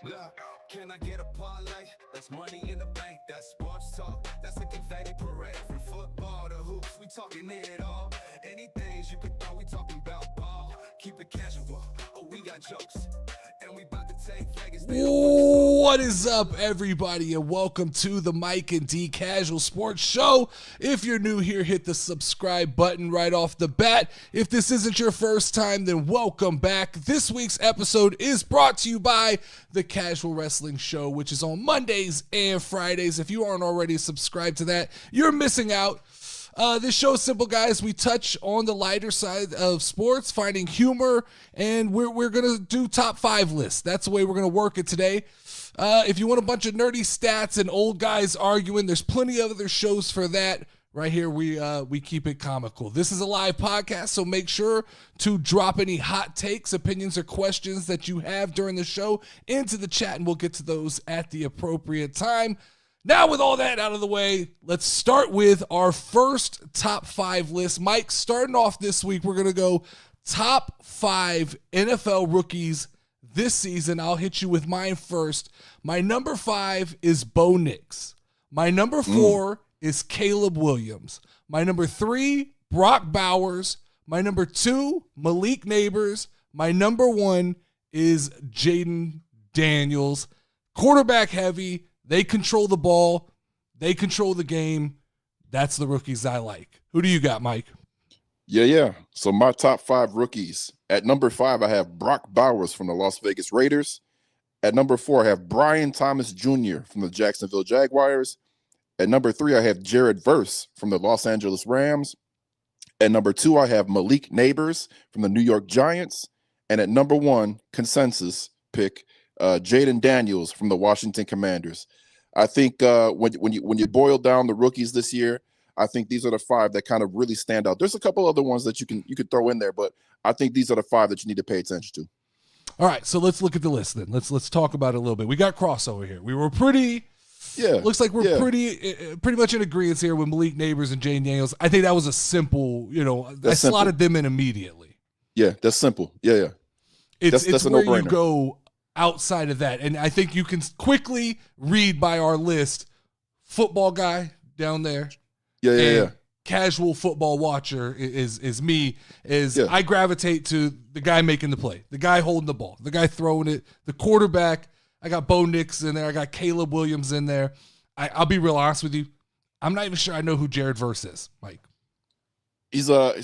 Look, can I get a parlay? That's money in the bank, that's sports talk. That's a confetti parade. From football to hoops, we talking it all. Anything you could throw, we talking about ball. Keep it casual, oh we got jokes. And we about to take Vegas. What is up, everybody, and welcome to the Mike and D Casual Sports Show. If you're new here, hit the subscribe button right off the bat. If this isn't your first time, then welcome back. This week's episode is brought to you by the Casual Wrestling Show, which is on Mondays and Fridays. If you aren't already subscribed to that, you're missing out. This show is simple, guys. We touch on the lighter side of sports, finding humor, and we're going to do top 5 lists. That's the way we're going to work it today. If you want a bunch of nerdy stats and old guys arguing, there's plenty of other shows for that. Right here, we keep it comical. This is a live podcast, so make sure to drop any hot takes, opinions, or questions that you have during the show into the chat, and we'll get to those at the appropriate time. Now, with all that out of the way, let's start with our first top 5 list. Mike, starting off this week, we're going to go top 5 NFL rookies this season. I'll hit you with mine first. My number 5 is Bo Nix. My number 4 is Caleb Williams. My number 3, Brock Bowers. My number 2, Malik Neighbors. My number 1 is Jaden Daniels. Quarterback heavy. They control the ball. They control the game. That's the rookies I like. Who do you got, Mike? Yeah. So my top 5 rookies. At number 5, I have Brock Bowers from the Las Vegas Raiders. At number 4, I have Brian Thomas Jr. from the Jacksonville Jaguars. At number 3, I have Jared Verse from the Los Angeles Rams. At number 2, I have Malik Neighbors from the New York Giants. And at number 1, consensus pick, Jaden Daniels from the Washington Commanders. I think when you boil down the rookies this year, I think these are the 5 that kind of really stand out. There's a couple other ones that you could throw in there, but I think these are the 5 that you need to pay attention to. All right, so let's look at the list then. Let's talk about it a little bit. We got crossover here. We were looks like we're pretty much in agreement here with Malik Neighbors and Jaden Daniels. I think that was a simple, I slotted them in immediately. Yeah, that's simple. Yeah. It's a where no-brainer. you go outside of that. And I think you can quickly read by our list, football guy down there. Yeah. Casual football watcher is me. I gravitate to the guy making the play, the guy holding the ball, the guy throwing it, the quarterback. I got Bo Nix in there. I got Caleb Williams in there. I'll be real honest with you. I'm not even sure I know who Jared Verse is, Mike. He's an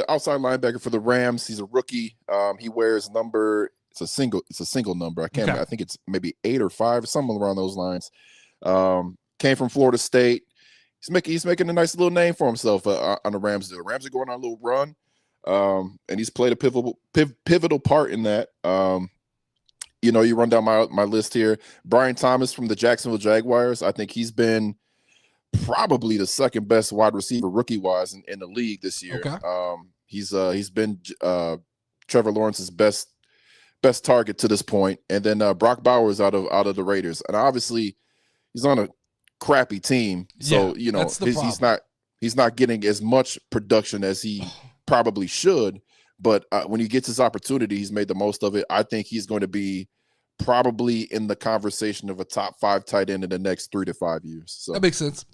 outside linebacker for the Rams. He's a rookie. He wears number. It's a single number. I can't remember. I think it's maybe 8 or 5, something around those lines. Came from Florida State. He's making a nice little name for himself on the Rams. The Rams are going on a little run, and he's played a pivotal part in that. You run down my list here. Brian Thomas from the Jacksonville Jaguars. I think he's been probably the second best wide receiver rookie-wise in the league this year. Okay. He's been Trevor Lawrence's best target to this point. And then Brock Bowers out of the Raiders. And obviously he's on a crappy team. So, he's not getting as much production as he probably should. But when he gets his opportunity, he's made the most of it. I think he's going to be probably in the conversation of a top 5 tight end in the next 3 to 5 years. So that makes sense.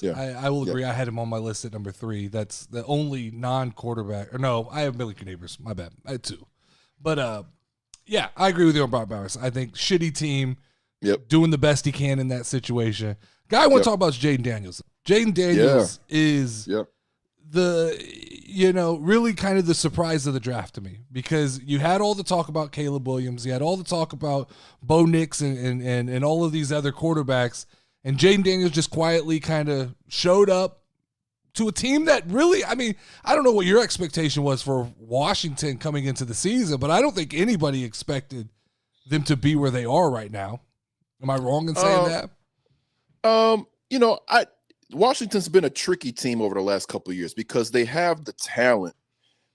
Yeah. I will agree. I had him on my list at number 3. That's the only non-quarterback. Or no, I have Malik Neighbors. My bad. I had 2. But I agree with you on Brock Bowers. I think shitty team, doing the best he can in that situation. Guy I want to talk about is Jaden Daniels. Jaden Daniels is really kind of the surprise of the draft to me, because you had all the talk about Caleb Williams. You had all the talk about Bo Nix and all of these other quarterbacks. And Jaden Daniels just quietly kind of showed up to a team that really, I don't know what your expectation was for Washington coming into the season, but I don't think anybody expected them to be where they are right now. Am I wrong in saying that? Washington's been a tricky team over the last couple of years because they have the talent,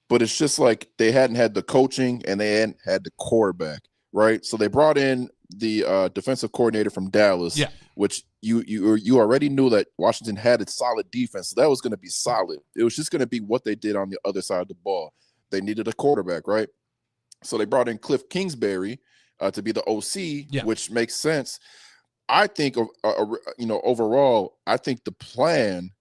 but it's just like they hadn't had the coaching and they hadn't had the quarterback, right? So they brought in the defensive coordinator from Dallas, which you already knew that Washington had a solid defense. So that was going to be solid. It was just going to be what they did on the other side of the ball. They needed a quarterback, right? So they brought in Cliff Kingsbury, to be the OC, Yeah. which makes sense. I think, overall, I think the plan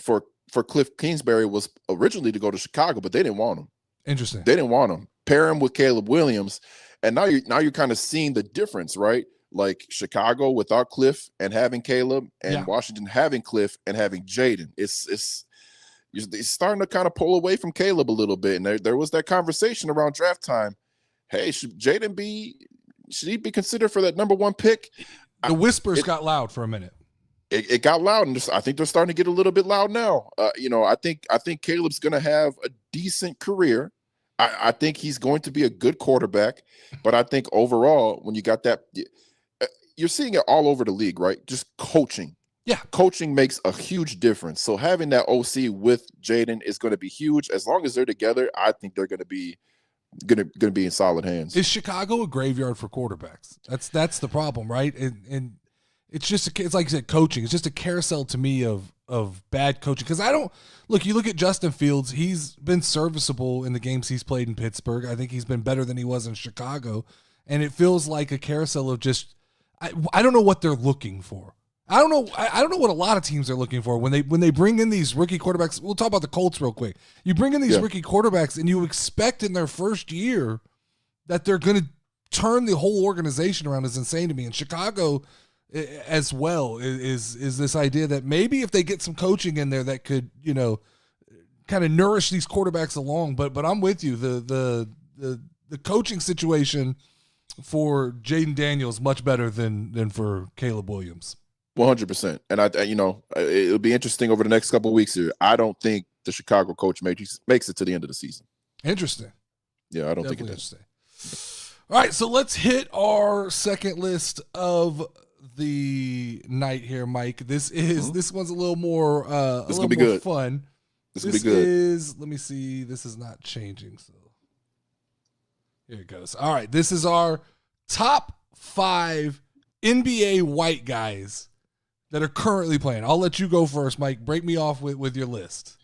for Cliff Kingsbury was originally to go to Chicago, but they didn't want him. Interesting. They didn't want him. Pair him with Caleb Williams, and now you're kind of seeing the difference, right? Like Chicago without Cliff and having Caleb, and Washington having Cliff and having Jaden. It's starting to kind of pull away from Caleb a little bit, and there was that conversation around draft time. Hey, should he be considered for that number 1 pick? The whispers got loud for a minute. It got loud, and I think they're starting to get a little bit loud now. I think Caleb's going to have a decent career. I think he's going to be a good quarterback, but I think overall, when you got that, you're seeing it all over the league, right? Just coaching. Yeah, coaching makes a huge difference. So having that OC with Jaden is going to be huge. As long as they're together, I think they're going to be in solid hands. Is Chicago a graveyard for quarterbacks? That's the problem, right? And it's just it's like you said, coaching. It's just a carousel to me of bad coaching. Because you look at Justin Fields. He's been serviceable in the games he's played in Pittsburgh. I think he's been better than he was in Chicago, and it feels like a carousel of just I don't know what they're looking for. I don't know what a lot of teams are looking for when they bring in these rookie quarterbacks. We'll talk about the Colts real quick. You bring in these rookie quarterbacks and you expect in their first year that they're going to turn the whole organization around is insane to me. And Chicago as well is this idea that maybe if they get some coaching in there that could, kind of nourish these quarterbacks along. But I'm with you. The coaching situation for Jaden Daniels much better than for Caleb Williams. 100%. And it'll be interesting over the next couple of weeks here. I don't think the Chicago coach makes it to the end of the season. Interesting. Yeah, I don't Definitely think it does. All right, so let's hit our second list of the night here, Mike. This one's a little more fun. This will be good. Let me see. This is not changing, so here it goes. All right, this is our top 5 NBA white guys that are currently playing. I'll let you go first, Mike. Break me off with your list.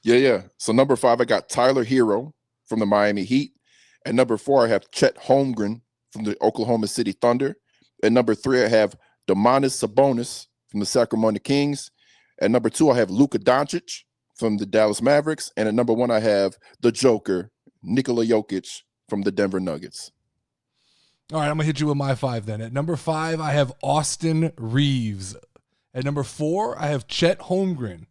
Yeah. So number 5, I got Tyler Hero from the Miami Heat. At number 4, I have Chet Holmgren from the Oklahoma City Thunder. At number 3, I have Domantas Sabonis from the Sacramento Kings. At number 2, I have Luka Doncic from the Dallas Mavericks. And at number 1, I have the Joker, Nikola Jokic from the Denver Nuggets. All right, I'm going to hit you with my 5 then. At number 5, I have Austin Reeves. At number 4, I have Chet Holmgren.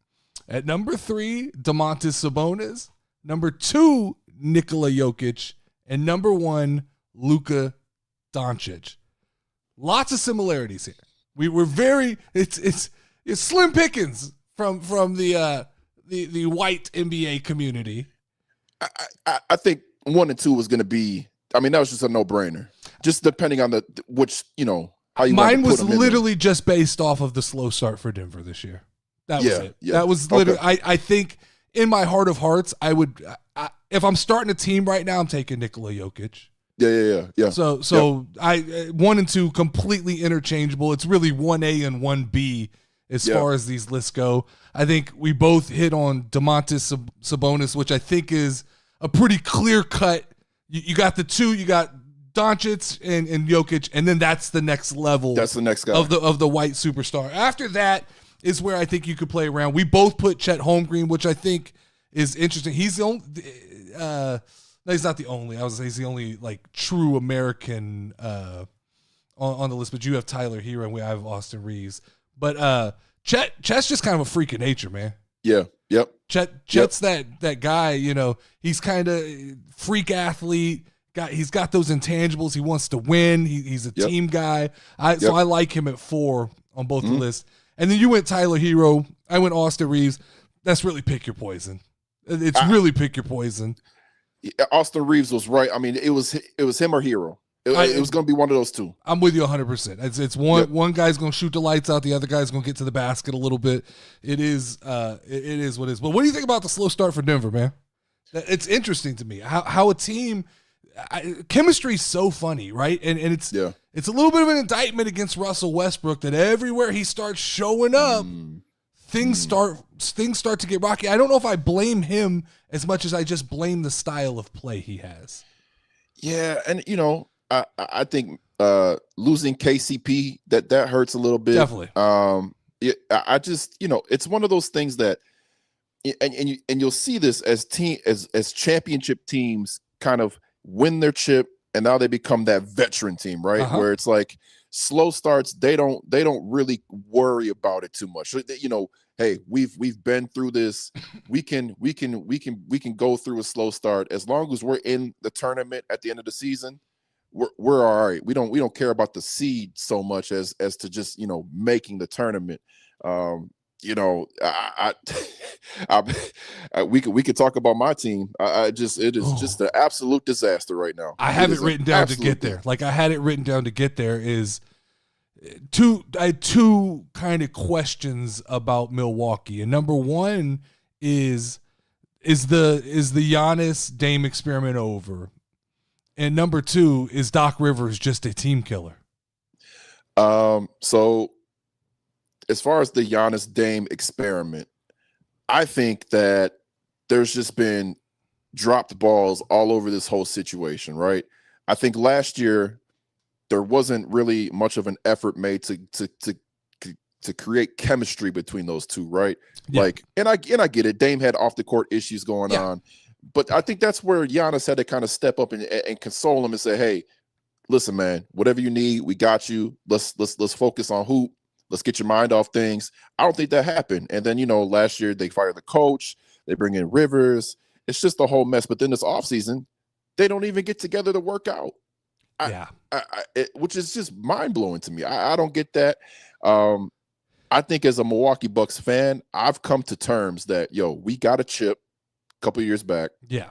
At number 3, Domantas Sabonis. Number 2, Nikola Jokic. And number 1, Luka Doncic. Lots of similarities here. We're very it's slim pickings from the white NBA community. I think 1 and 2 was going to be. I mean, that was just a no-brainer. Just depending on how you. Mine was literally just based off of the slow start for Denver this year. That was it. Yeah. That was literally. Okay. I think in my heart of hearts, I would. If I'm starting a team right now, I'm taking Nikola Jokic. Yeah. So I 1 and 2 completely interchangeable. It's really 1A and 1B as far as these lists go. I think we both hit on Domantas Sabonis, which I think is a pretty clear cut. You got the 2. You got Doncic and Jokic, and then that's the next level. That's the next guy of the white superstar. After that is where I think you could play around. We both put Chet Holmgren, which I think is interesting. He's the only. No, he's not the only. I was say he's the only true American on the list. But you have Tyler Hero, and I have Austin Reeves. But Chet's just kind of a freak of nature, man. Yeah. Yep. Chet's that guy. He's kind of freak athlete. He's got those intangibles. He wants to win. He's a team guy. So I like him at 4 on both the lists. And then you went Tyler Hero. I went Austin Reeves. That's really pick your poison. It's really pick your poison. Austin Reeves was right. I mean, it was him or Hero. It was going to be one of those two. I'm with you 100%. It's one guy's going to shoot the lights out. The other guy's going to get to the basket a little bit. It is what it is. But what do you think about the slow start for Denver, man? It's interesting to me how a team chemistry is so funny, right? And it's a little bit of an indictment against Russell Westbrook that everywhere he starts showing up, things start to get rocky. I don't know if I blame him as much as I just blame the style of play he has. Yeah, and I think losing KCP that hurts a little bit. Definitely. I just, it's one of those things that, and you'll see this as championship teams kind of win their chip, and now they become that veteran team, right? Where it's like slow starts, they don't really worry about it too much. Hey, we've been through this. We can go through a slow start as long as we're in the tournament at the end of the season. We're all right. We don't care about the seed so much as to just making the tournament. We could talk about my team. It is just an absolute disaster right now. I have it written down to get there. Like I had it written down to get there is I had two kind of questions about Milwaukee. And number one is the Giannis Dame experiment over? And number two, is Doc Rivers just a team killer? So as far as the Giannis Dame experiment, I think that there's just been dropped balls all over this whole situation, right? I think last year there wasn't really much of an effort made to create chemistry between those two, right? Yeah. Like, and I get it. Dame had off the court issues going on, but I think that's where Giannis had to kind of step up and console him and say, "Hey, listen, man, whatever you need, we got you. Let's focus on hoop. Let's get your mind off things." I don't think that happened. And then, last year they fired the coach. They bring in Rivers. It's just a whole mess. But then this offseason, they don't even get together to work out. Which is just mind-blowing to me. I don't get that. I think as a Milwaukee Bucks fan, I've come to terms that, we got a chip a couple of years back. Yeah.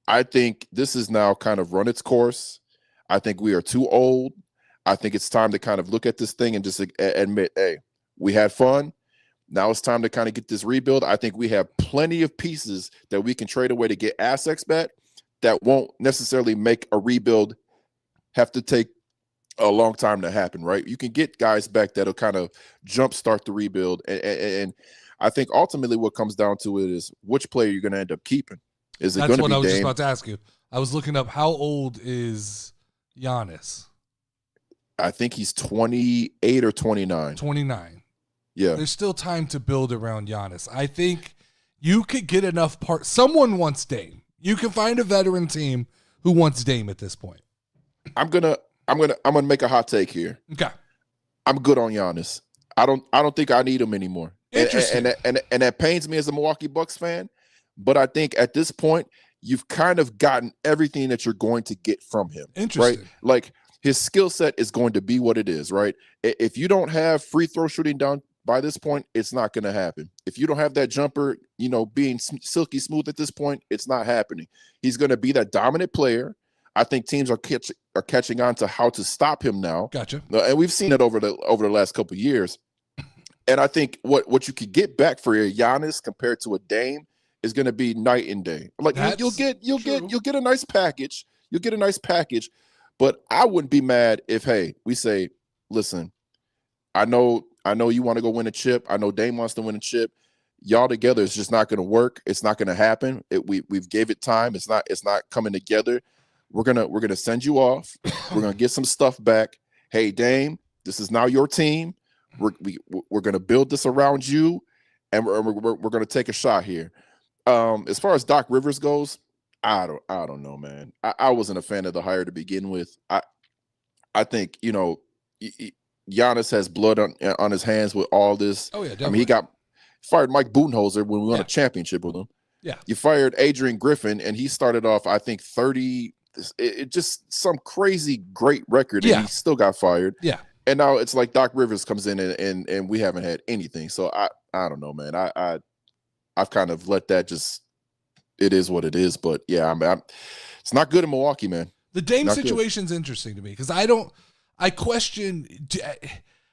I think this has now kind of run its course. I think we are too old. I think it's time to kind of look at this thing and just admit, hey, we had fun. Now it's time to kind of get this rebuild. I think we have plenty of pieces that we can trade away to get assets back that won't necessarily make a rebuild have to take a long time to happen, right? You can get guys back that'll kind of jumpstart the rebuild. And I think ultimately what comes down to it is which player you're going to end up keeping. Is it going to be Dame? That's what I was just about to ask you. I was looking up, how old is Giannis? I think he's 28 or 29. 29. Yeah. There's still time to build around Giannis. I think you could get enough someone wants Dame. You can find a veteran team who wants Dame at this point. I'm gonna make a hot take here. Okay. I'm good on Giannis. I don't think I need him anymore. Interesting. And that pains me as a Milwaukee Bucks fan. But I think at this point, you've kind of gotten everything that you're going to get from him. Interesting. Right? Like, his skill set is going to be what it is, right? If you don't have free throw shooting down by this point, it's not going to happen. If you don't have that jumper, being silky smooth at this point, it's not happening. He's going to be that dominant player. I think teams are catching on to how to stop him now. Gotcha. And we've seen it over the last couple of years. And I think what you could get back for a Giannis compared to a Dame is going to be night and day. Like, you'll get a nice package. You'll get a nice package. But I wouldn't be mad if, hey, we say, listen, I know you want to go win a chip. I know Dame wants to win a chip. Y'all together, it's just not going to work. It's not going to happen. We've gave it time. It's not coming together. We're gonna send you off. We're gonna get some stuff back. Hey, Dame, this is now your team. We're gonna build this around you, and we're gonna take a shot here. As far as Doc Rivers goes, I don't know, man. I wasn't a fan of the hire to begin with. I think Giannis has blood on his hands with all this. Oh yeah, definitely. I mean, he got fired Mike Budenholzer when we won a championship with him. Yeah, you fired Adrian Griffin, and he started off, I think, 30. It just some crazy great record, and he still got fired. Yeah, and now it's like Doc Rivers comes in and we haven't had anything. So I don't know, man. I've kind of let that just. It is what it is, but yeah, it's not good in Milwaukee, man. The Dame situation's interesting to me because I question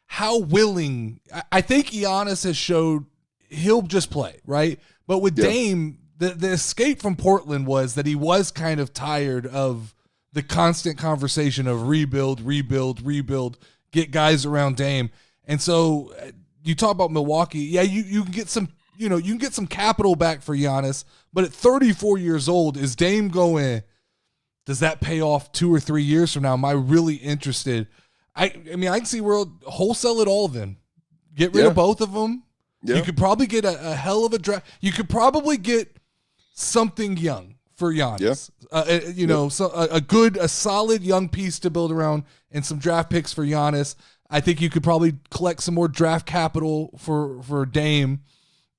how willing. I think Giannis has showed he'll just play, right? But with Dame, the escape from Portland was that he was kind of tired of the constant conversation of rebuild, get guys around Dame. And so you talk about Milwaukee. Yeah, you can get some, you can get some capital back for Giannis, but at 34 years old, is Dame going, does that pay off 2 or 3 years from now? Am I really interested? I mean, I can see world wholesale it all then. Get rid of both of them. Yeah. You could probably get a hell of a draft. You could probably get something young for Giannis. A solid young piece to build around and some draft picks for Giannis. I think you could probably collect some more draft capital for Dame.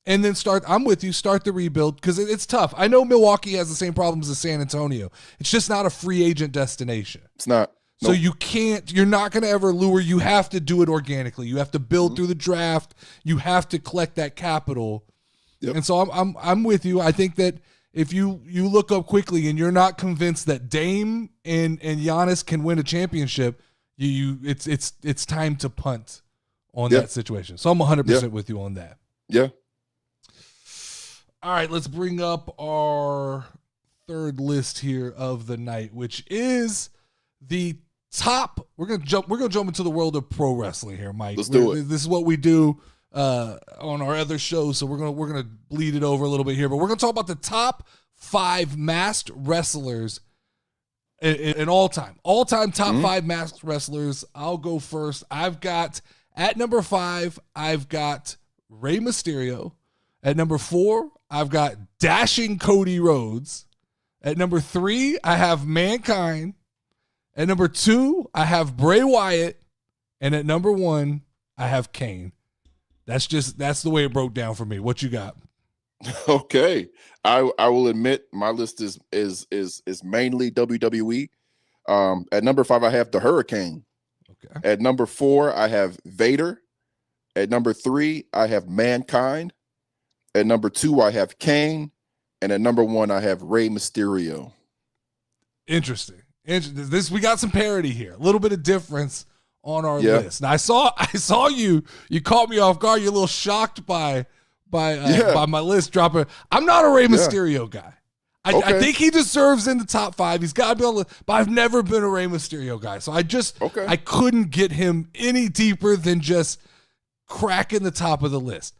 And then I'm with you, start the rebuild because it's tough. I know Milwaukee has the same problems as San Antonio. It's just not a free agent destination. It's not. So you're not going to ever lure. You have to do it organically. You have to build through the draft. You have to collect that capital. Yep. And so I'm with you. I think that if you look up quickly and you're not convinced that Dame and Giannis can win a championship, it's time to punt on that situation. So I'm 100% with you on that. Yeah. All right, let's bring up our third list here of the night, which is the top. We're gonna jump into the world of pro wrestling here, Mike. Let's do it. This is what we do on our other shows, so we're gonna bleed it over a little bit here, but we're gonna talk about the top 5 masked wrestlers in all time top 5 masked wrestlers. I'll go first. I've got at number 5, I've got Rey Mysterio. At number 4, I've got Dashing Cody Rhodes. At number 3, I have Mankind. At number 2, I have Bray Wyatt. And at number 1, I have Kane. That's the way it broke down for me. What you got? Okay. I will admit my list is mainly WWE. At number 5, I have the Hurricane. Okay. At number 4, I have Vader. At number 3, I have Mankind. At number 2, I have Kane. And at number 1, I have Rey Mysterio. Interesting. This we got some parity here. A little bit of difference on our list. Now I saw you caught me off guard. You're a little shocked by my list dropping. I'm not a Rey Mysterio guy. I think he deserves in the top 5. He's got to be on the list, but I've never been a Rey Mysterio guy. So I couldn't get him any deeper than just cracking the top of the list.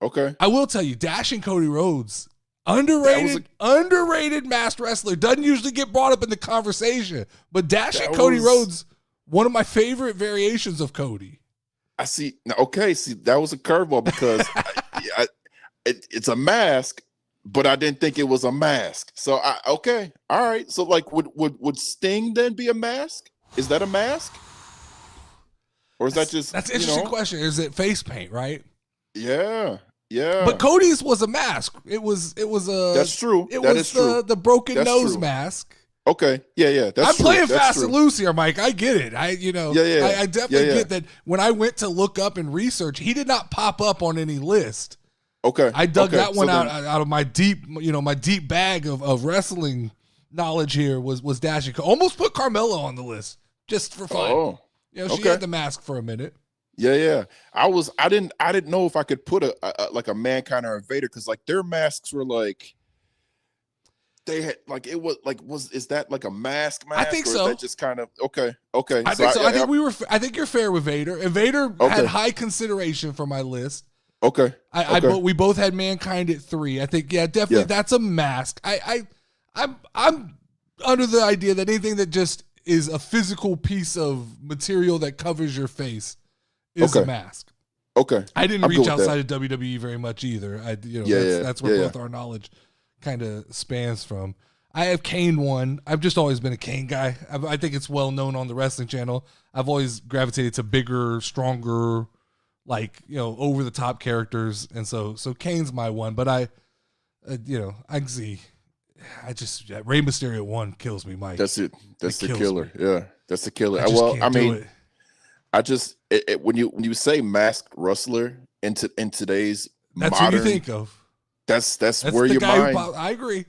Okay. I will tell you, Dashing Cody Rhodes, underrated masked wrestler, doesn't usually get brought up in the conversation, but Dashing Cody Rhodes, one of my favorite variations of Cody. I see. Okay, see, that was a curveball because it's a mask, but I didn't think it was a mask. So all right. So like, would Sting then be a mask? Is that a mask, or is that's an interesting question? Is it face paint, right? Yeah. Yeah, but Cody's was a mask. It was a. That's true. The broken nose mask. Okay. Yeah. I'm playing fast and loose here, Mike. I get it. I definitely get that. When I went to look up and research, he did not pop up on any list. Okay. I dug that one out of my deep bag of wrestling knowledge. Here was Dashing. Almost put Carmella on the list just for fun. Oh, she had the mask for a minute. Yeah. I didn't know if I could put a Mankind or a Vader because like their masks were like they had like it was like is that like a mask? I think or so. Is that just kind of okay. I think so. I think you're fair with Vader, and Vader had high consideration for my list. Okay. We both had Mankind at 3. I think definitely that's a mask. I'm under the idea that anything that just is a physical piece of material that covers your face is a mask. Okay. I didn't reach outside of WWE very much either. That's where both our knowledge kind of spans from. I have Kane 1. I've just always been a Kane guy. I think it's well known on the wrestling channel. I've always gravitated to bigger, stronger, over the top characters, and so Kane's my 1. But I can see. Rey Mysterio 1 kills me, Mike. That's it. That's the killer. Me. Yeah, that's the killer. When you say masked wrestler in today's that's modern, what you think of. That's where your mind. I agree.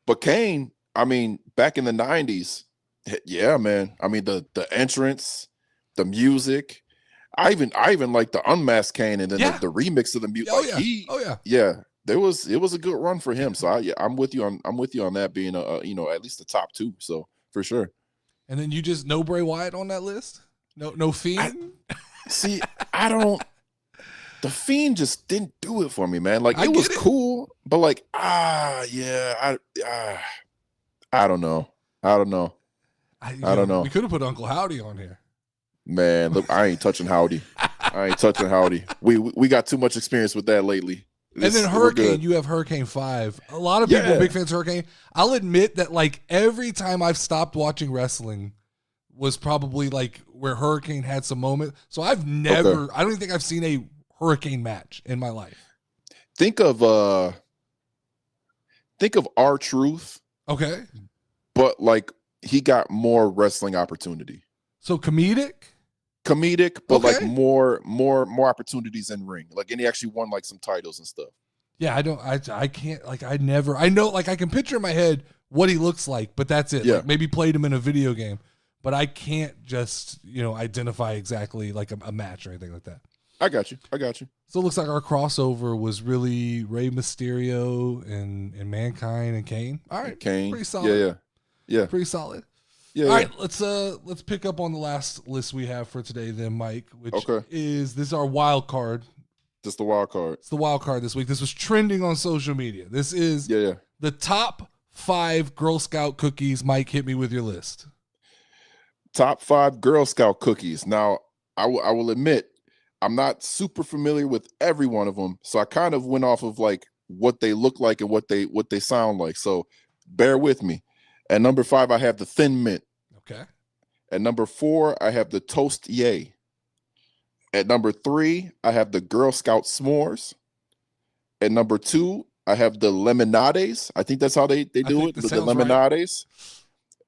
But Kane. I mean, back in the 90s, yeah, man. I mean, the entrance, the music. I even like the unmasked Kane and then the remix of the music. Yeah. It was a good run for him. So I'm with you on that being at least the top 2. So for sure. And then you just no Bray Wyatt on that list? No Fiend? The Fiend just didn't do it for me, man. Like it was cool, but like, I I don't know. I don't know. I I don't know. We could have put Uncle Howdy on here. Man, look, I ain't touching Howdy. I ain't touching Howdy. We got too much experience with that lately. And then Hurricane, you have Hurricane 5. A lot of people are big fans of Hurricane. I'll admit that like every time I've stopped watching wrestling was probably like where Hurricane had some moment. So I've never, I don't even think I've seen a Hurricane match in my life. Think of R-Truth. Okay. But like he got more wrestling opportunity. So comedic, but like more opportunities in ring. Like, and he actually won like some titles and stuff. Yeah, I can't, like, I know, like, I can picture in my head what he looks like, but that's it. Yeah. Like, maybe played him in a video game, but I can't just, identify exactly like a match or anything like that. I got you. So it looks like our crossover was really Rey Mysterio and Mankind and Kane. All right. Kane. Pretty solid. Yeah. Pretty solid. Yeah. All right, let's pick up on the last list we have for today then, Mike, which is our wild card. Just the wild card. It's the wild card this week. This was trending on social media. This is the top 5 Girl Scout cookies. Mike, hit me with your list. Top 5 Girl Scout cookies. Now, I will admit, I'm not super familiar with every one of them, so I kind of went off of like what they look like and what they sound like. So bear with me. At number 5, I have the Thin Mint. Okay. At number 4, I have the Toast Yay. At number 3, I have the Girl Scout S'mores. At number 2, I have the Lemonades. I think that's how they do it. The Lemonades. Right.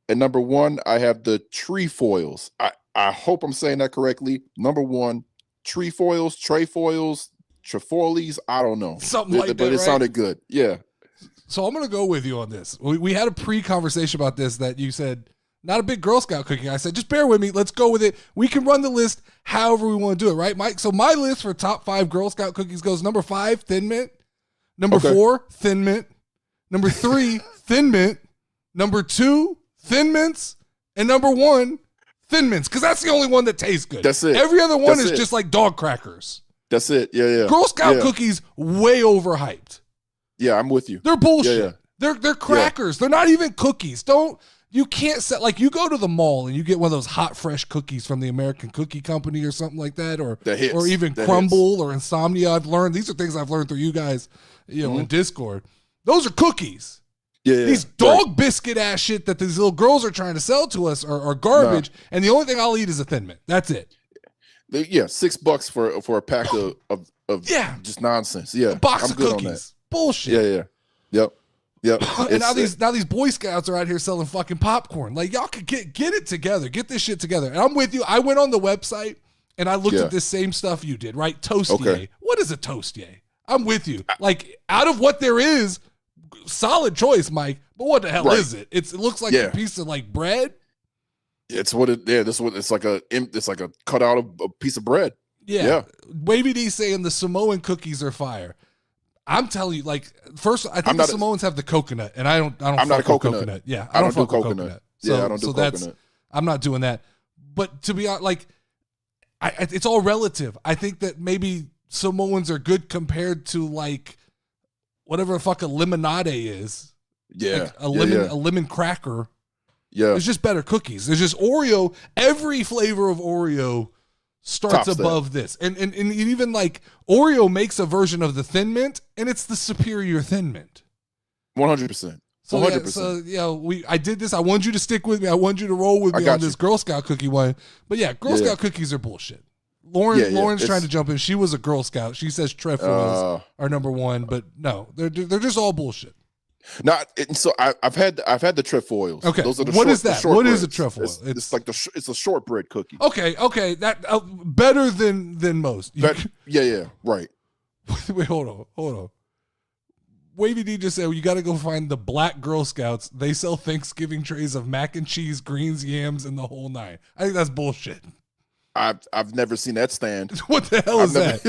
At number 1, I have the Trefoils. I hope I'm saying that correctly. Number 1, Trefoils, Trefoilies. I don't know. Something like that, but it sounded good. Yeah. So I'm going to go with you on this. We had a pre-conversation about this that you said, not a big Girl Scout cookie. I said, just bear with me. Let's go with it. We can run the list however we want to do it, right, Mike? So my list for top 5 Girl Scout cookies goes number 5, Thin Mint. Number 4, Thin Mint. Number 3, Thin Mint. Number 2, Thin Mints. And number 1, Thin Mints, because that's the only one that tastes good. That's it. Every other one is just like dog crackers. That's it. Yeah. Girl Scout cookies, way overhyped. Yeah, I'm with you. They're bullshit. Yeah. They're crackers. They're not even cookies. You can't set, like, you go to the mall and you get one of those hot, fresh cookies from the American Cookie Company or something like that, or even Crumble or Insomnia. These are things I've learned through you guys, in Discord. Those are cookies. Yeah. These dog biscuit ass shit that these little girls are trying to sell to us are garbage. And the only thing I'll eat is a Thin Mint. That's it. Yeah, $6 for a pack of just nonsense. Yeah, a box I'm of good cookies. on that. Bullshit. Yeah. Yep. And now these Boy Scouts are out here selling fucking popcorn. Like, y'all could get it together. Get this shit together. And I'm with you. I went on the website and I looked at this same stuff you did, right? Toastier. What is a Toastier? I'm with you. Like, out of what there is, solid choice, Mike. But what the hell is it? It looks like a piece of like bread. It's what it. Yeah, it's like a cutout of a piece of bread. Yeah. Wavy D saying the Samoan cookies are fire. I'm telling you, like, first, I think the Samoans have the coconut, and I don't. I'm not a coconut. Yeah, I don't fuck with coconut. So, I don't do coconut. I'm not doing that. But to be honest, like, it's all relative. I think that maybe Samoans are good compared to like whatever the fuck a lemonade is. Yeah, like a lemon cracker. Yeah, there's just better cookies. There's just Oreo. Every flavor of Oreo starts above this. And even like Oreo makes a version of the Thin Mint, and it's the superior Thin Mint. 100%. 100%. I did this. I want you to stick with me. I want you to roll with me on this Girl Scout cookie one. But yeah, Girl Scout cookies are bullshit. Lauren's trying to jump in. She was a Girl Scout. She says trefoils are number 1, but no, they're just all bullshit. So I've had the trefoils. Okay, those are what is that? What is a trefoil? It's like it's a shortbread cookie. Okay, that better than most. Right. Wait, hold on. Wavy D just said, you got to go find the Black Girl Scouts. They sell Thanksgiving trays of mac and cheese, greens, yams, and the whole 9. I think that's bullshit. I've never seen that stand. What the hell is that?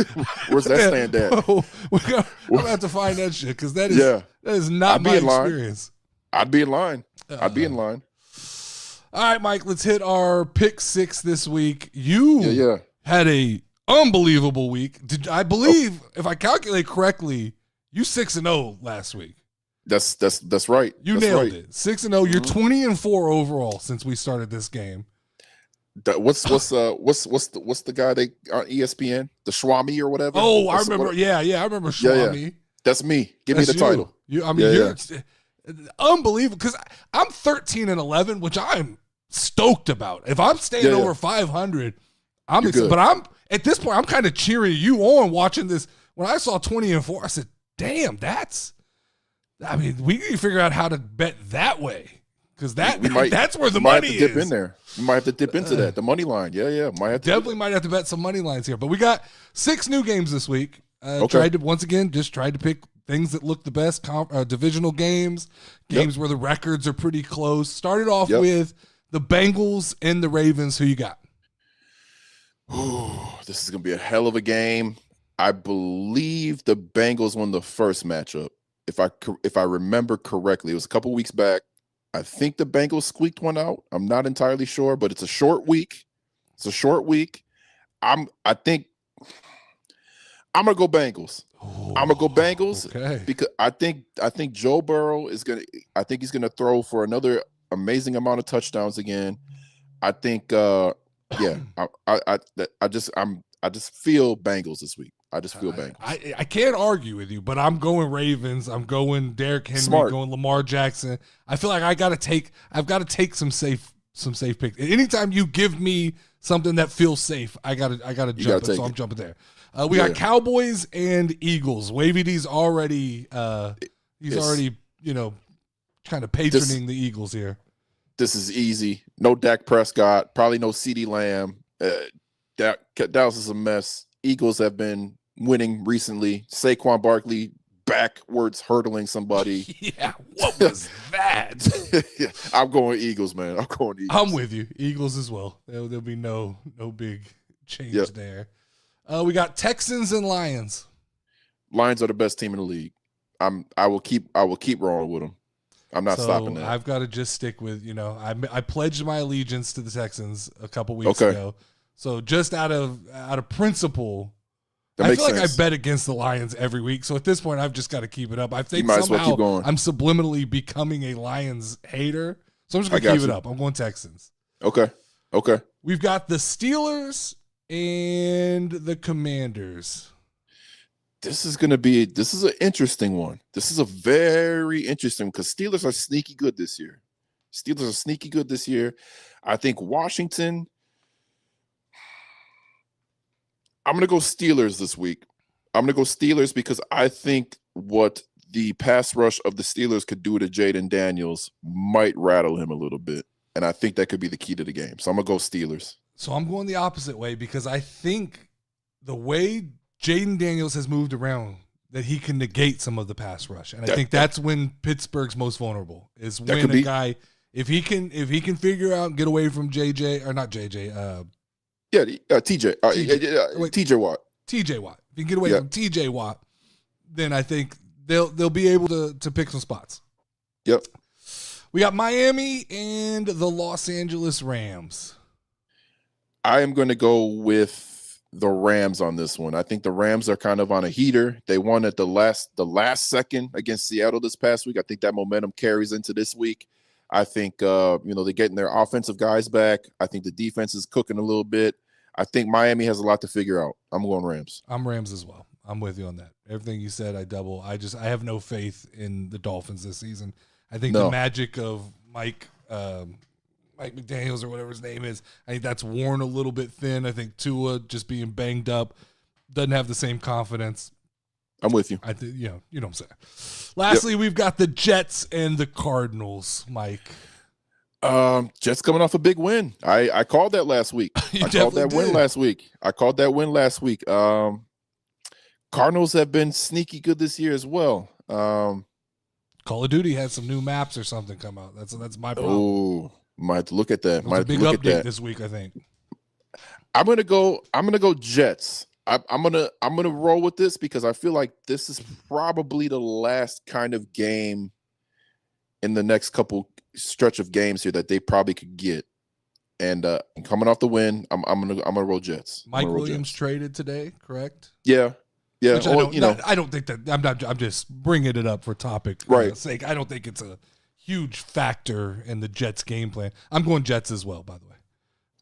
Where's that stand at? We're gonna have to find that shit because that is not my experience. I'd be in line. I'd be in line. All right, Mike, let's hit our pick 6 this week. You had a unbelievable week. I believe, if I calculate correctly, you 6-0 last week. That's right. You That's nailed right. it. 6-0. You're 20-4 overall since we started this game. What's the guy they on ESPN, the Swami or whatever? Oh, I remember. I remember Swami. Yeah. That's me. Give me That's the title. You're unbelievable because I'm 13-11, which I'm stoked about. If I'm staying over 500, I'm excited. But I'm at this point, I'm kind of cheering you on watching this. When I saw 20-4, I said, "Damn, we need to figure out how to bet that way because that's where the money is." Dip in there. You might have to dip into that. The money line. Yeah. Might have to bet some money lines here. But we got 6 new games this week. Okay. Tried to pick things that look the best, divisional games where the records are pretty close. Started off with the Bengals and the Ravens. Who you got? Ooh, this is going to be a hell of a game. I believe the Bengals won the first matchup. If I remember correctly, it was a couple weeks back. I think the Bengals squeaked one out. I'm not entirely sure, but it's a short week. I think I'm gonna go Bengals. Because I think Joe Burrow is gonna. I think he's gonna throw for another amazing amount of touchdowns again. I think. I just feel Bengals this week. I just feel Bengals. I can't argue with you, but I'm going Ravens. I'm going Derrick Henry. Going Lamar Jackson. I feel like I've got to take some safe picks. Anytime you give me something that feels safe, I gotta jump it. So I'm jumping there. We got Cowboys and Eagles. Wavy D's already already kind of patroning the Eagles here. This is easy. No Dak Prescott. Probably no CeeDee Lamb. Dallas is a mess. Eagles have been winning recently. Saquon Barkley backwards hurtling somebody. Yeah, what was that? I'm going Eagles, man. I'm with you. Eagles as well. There'll be no big change there. We got Texans and Lions. Lions are the best team in the league. I will keep rolling with them. I'm not stopping that. I've got to just stick with, I pledged my allegiance to the Texans a couple weeks ago. So just out of principle, I feel like I bet against the Lions every week. So at this point, I've just got to keep it up. I think somehow I'm subliminally becoming a Lions hater. So I'm just going to keep it up. I'm going Texans. Okay. We've got the Steelers and the Commanders. This is an interesting one. This is a very interesting because Steelers are sneaky good this year. I think Washington. I'm going to go Steelers this week. I'm going to go Steelers because I think what the pass rush of the Steelers could do to Jaden Daniels might rattle him a little bit. And I think that could be the key to the game. So I'm going to go Steelers. So I'm going the opposite way because I think the way Jaden Daniels has moved around that he can negate some of the pass rush. And I think that's when Pittsburgh's most vulnerable is when a guy, if he can figure out and get away from TJ Watt. TJ Watt. If you can get away from TJ Watt, then I think they'll be able to pick some spots. Yep. We got Miami and the Los Angeles Rams. I am going to go with the Rams on this one. I think the Rams are kind of on a heater. They won at the last second against Seattle this past week. I think that momentum carries into this week. I think they're getting their offensive guys back. I think the defense is cooking a little bit. I think Miami has a lot to figure out. I'm going Rams. I'm Rams as well. I'm with you on that. Everything you said, I double. I have no faith in the Dolphins this season. I think the magic of Mike McDaniels or whatever his name is, I think that's worn a little bit thin. I think Tua just being banged up doesn't have the same confidence. I'm with you. I think you know what I'm saying. Lastly, we've got the Jets and the Cardinals, Mike. Jets coming off a big win. I called that last week. I called that win last week. Cardinals have been sneaky good this year as well. Call of Duty had some new maps or something come out. That's my problem. Oh, might have to look at that. Might have to look at that this week, I think. I'm gonna go Jets. I'm gonna roll with this because I feel like this is probably the last kind of game in the next couple stretch of games here that they probably could get. And coming off the win, I'm gonna roll Jets. Mike Williams traded today, correct? Yeah. Yeah, Which I don't think that I'm just bringing it up for topic sake. I don't think it's a huge factor in the Jets game plan. I'm going Jets as well, by the way.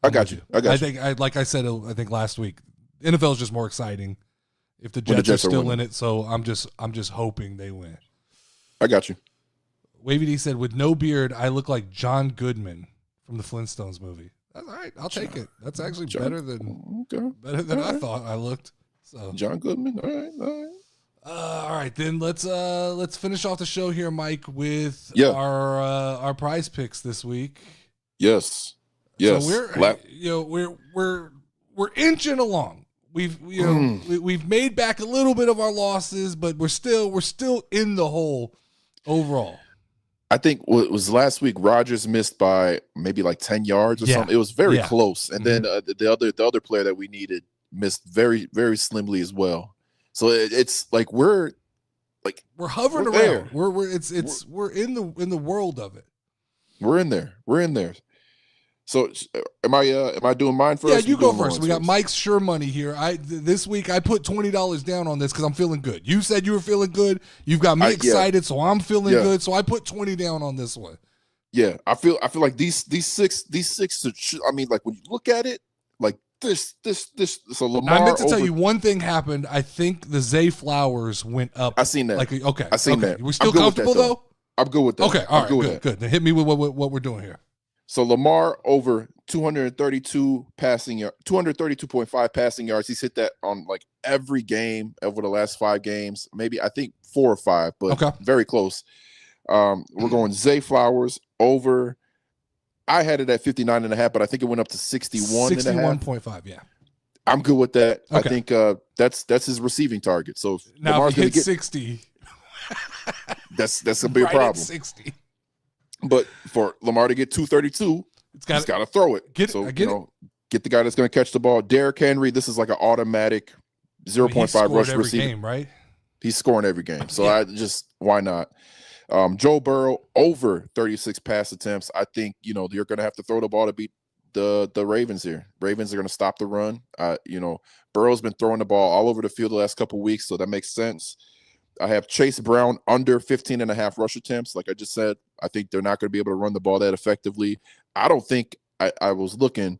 I got you. I think like I said, I think last week, NFL is just more exciting if the Jets are still in it. So I'm just hoping they win. I got you. Wavy D said, with no beard, I look like John Goodman from the Flintstones movie. That's all right. I'll take it. That's actually better than I thought I looked. So John Goodman. All right. All right, then let's finish off the show here, Mike, with our prize picks this week. Yes. So we're inching along. We've made back a little bit of our losses, but we're still in the hole overall. I think what was last week, Rodgers missed by maybe like 10 yards or something. It was very close. And then the other player that we needed missed very, very slimly as well. So it's like we're hovering around. We're in the world of it. We're in there. So am I doing mine first? Yeah, you go first. We got Mike's Sure Money here. This week I put $20 down on this because I'm feeling good. You said you were feeling good. You've got me excited, so I'm feeling good. So I put 20 down on this one. Yeah, I feel like these six. I mean, like when you look at it, like this. So Lamar. Now, I meant to tell you one thing happened. I think the Zay Flowers went up. I seen that. I seen that. We're still comfortable though. I'm good with that. Okay, all right, good. Then hit me with what we're doing here. So Lamar over 232.5 passing yards. He's hit that on like every game over the last 5 games. Maybe I think 4 or 5, but very close. We're going Zay Flowers over. I had it at 59.5, but I think it went up to 61.5. Yeah. I'm good with that. Okay. I think that's his receiving target. So if now Lamar's if he hits 60, that's a big problem. 60. But for Lamar to get 232, he's got to throw it. Get the guy that's going to catch the ball. Derrick Henry, this is like an automatic 0.5 rush receiver. Game, right? He's scoring every game. So why not? Joe Burrow over 36 pass attempts. I think, you're going to have to throw the ball to beat the Ravens here. Ravens are going to stop the run. Burrow's been throwing the ball all over the field the last couple of weeks, so that makes sense. I have Chase Brown under 15.5 rush attempts. Like I just said, I think they're not going to be able to run the ball that effectively. I don't think I was looking.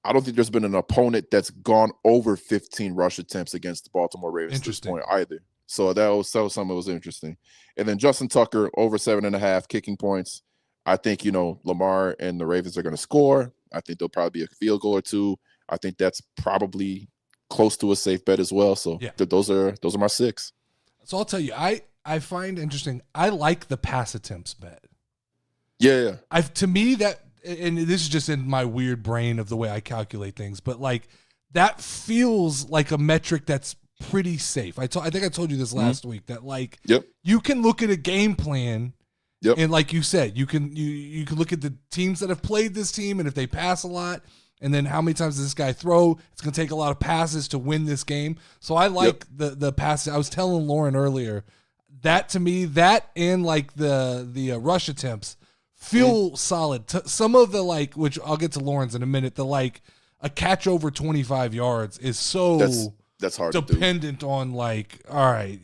I don't think there's been an opponent that's gone over 15 rush attempts against the Baltimore Ravens at this point either. So that was something that was interesting. And then Justin Tucker over 7.5 kicking points. I think, Lamar and the Ravens are going to score. I think there'll probably be a field goal or two. I think that's probably close to a safe bet as well. So those are my 6. So I'll tell you, I find interesting. I like the pass attempts bet. Yeah. To me that, and this is just in my weird brain of the way I calculate things, but like that feels like a metric that's pretty safe. I think I told you this last week that like you can look at a game plan. And like you said, you can look at the teams that have played this team, and if they pass a lot, and then how many times does this guy throw? It's going to take a lot of passes to win this game. So I like the passes. I was telling Lauren earlier that to me, that and like the rush attempts feel solid. Some of the which I'll get to Lauren's in a minute, a catch over 25 yards is so that's hard dependent to do. On all right,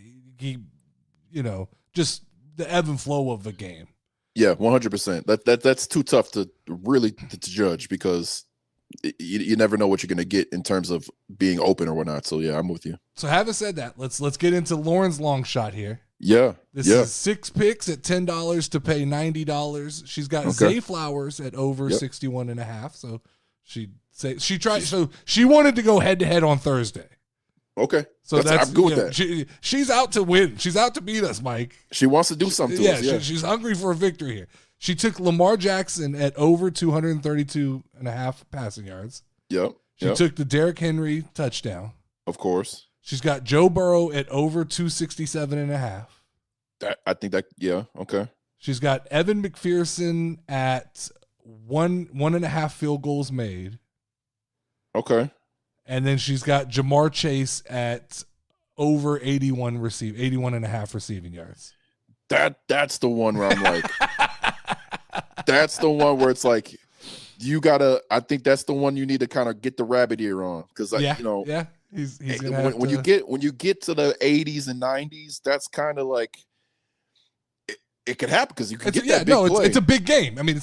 just the ebb and flow of the game. Yeah, 100%. That's too tough to really to judge because you never know what you're going to get in terms of being open or whatnot. So yeah, I'm with you. So having said that, let's get into Lauren's long shot here. Yeah. This is 6 picks at $10 to pay $90. She's got Zay Flowers at over 61.5. So she wanted to go head to head on Thursday. Okay. So I'm good with that. She's out to win. She's out to beat us, Mike. She wants to do something to us. Yeah. She's hungry for a victory here. She took Lamar Jackson at over 232.5 passing yards. Yep. She took the Derrick Henry touchdown. Of course. She's got Joe Burrow at over 267.5. I think okay. She's got Evan McPherson at 1.5 field goals made. Okay. And then she's got Jamar Chase at over 81.5 receiving yards. That's the one where I'm like, that's the one where it's like, I think that's the one you need to kind of get the rabbit ear on. Because, He's gonna have when you get to the 80s and 90s, that's kind of like it could happen because you can get that big play. It's a big game. I mean,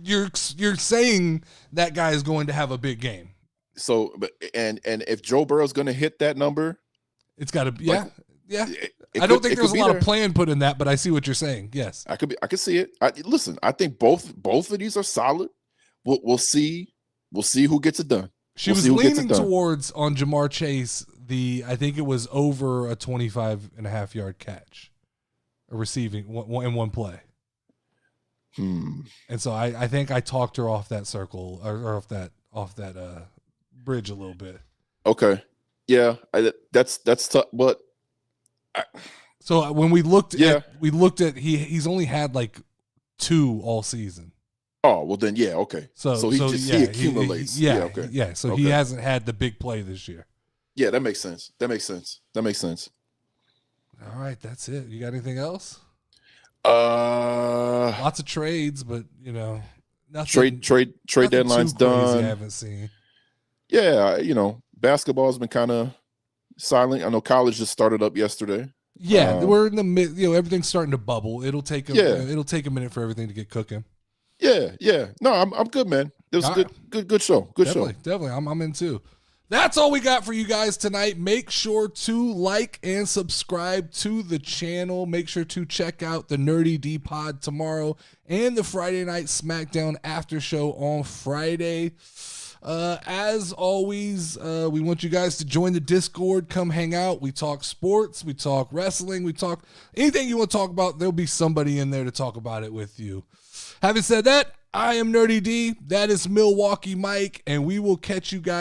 you're saying that guy is going to have a big game. So, and if Joe Burrow's going to hit that number, it's got to be. Yeah. I don't think there's a lot of plan put in that, but I see what you're saying. Yes, I could see it. Listen, I think both of these are solid. We'll see who gets it done. She was leaning towards on Jamar Chase. I think it was over a 25.5-yard catch, a receiving in one play. And so I think I talked her off that circle or off that bridge a little bit. Okay, yeah, that's tough, but. So when we looked at he's only had like 2 all season. Oh well, then yeah, okay. So he accumulates. So he hasn't had the big play this year. Yeah, that makes sense. All right, that's it. You got anything else? Lots of trades, but nothing. Trade deadline's done. I haven't seen. Yeah, basketball's been kind of silent. I know college just started up yesterday. Yeah, we're in the mid. Everything's starting to bubble. It'll take a minute for everything to get cooking. Yeah. No, I'm good, man. It was a good show. Definitely. I'm in too. That's all we got for you guys tonight. Make sure to like and subscribe to the channel. Make sure to check out the Nerdy D Pod tomorrow and the Friday Night SmackDown after show on Friday. As always, we want you guys to join the Discord. Come hang out. We talk sports. We talk wrestling. We talk anything you want to talk about. There'll be somebody in there to talk about it with you. Having said that, I am Nerdy D. That is Milwaukee Mike, and we will catch you guys